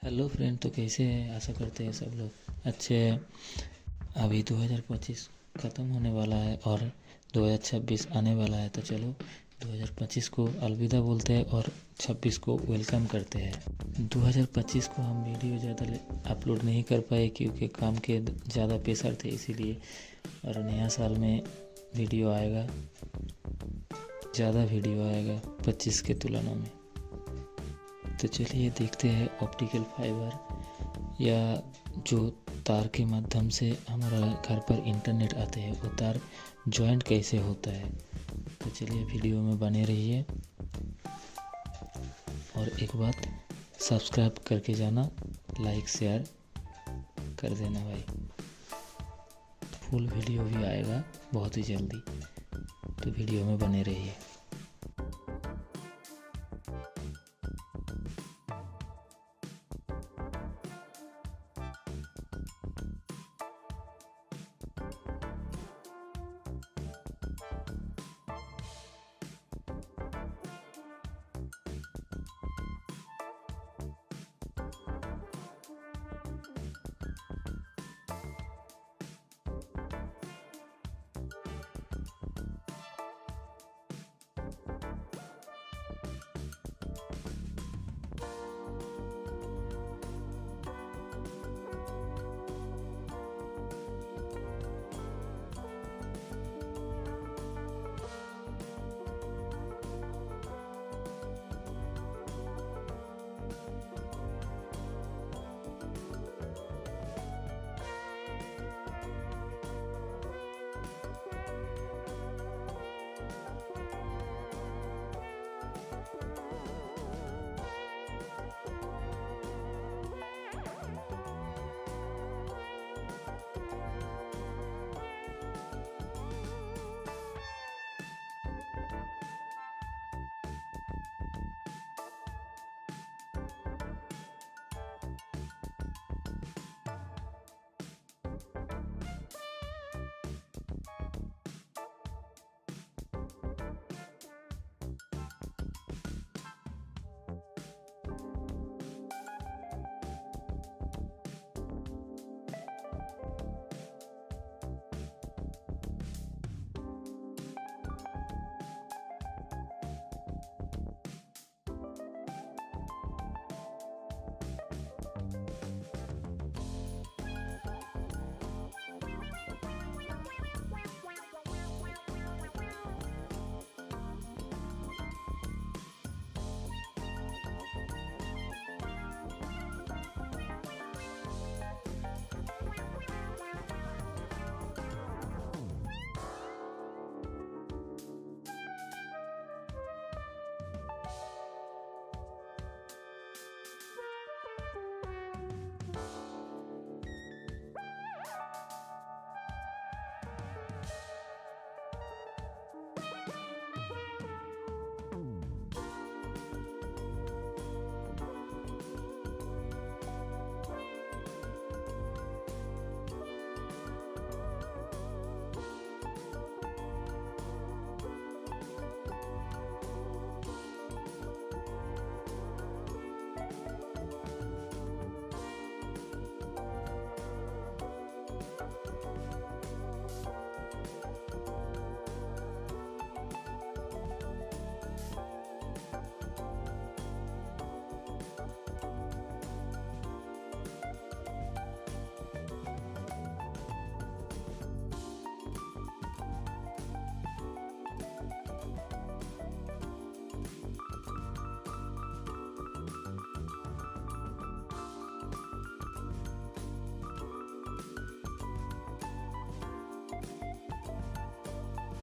Hello friend, तो कैसे हैं? आशा करते हैं सब लोग अच्छे हैं। अभी 2025 ख़त्म होने वाला है और 2026 आने वाला है। तो चलो 2025 को अलविदा बोलते हैं और 26 को वेलकम करते हैं। 2025 को हम वीडियो ज़्यादा अपलोड नहीं कर पाए क्योंकि काम के ज़्यादा प्रेशर थे, इसीलिए। और नया साल में वीडियो आएगा, ज़्यादा वीडियो आएगा 25 के तुलना में। तो चलिए देखते हैं ऑप्टिकल फाइबर या जो तार के माध्यम से हमारा घर पर इंटरनेट आते हैं वो तार जॉइंट कैसे होता है। तो चलिए वीडियो में बने रहिए और एक बात सब्सक्राइब करके जाना, लाइक शेयर कर देना भाई। फुल वीडियो भी आएगा बहुत ही जल्दी, तो वीडियो में बने रहिए।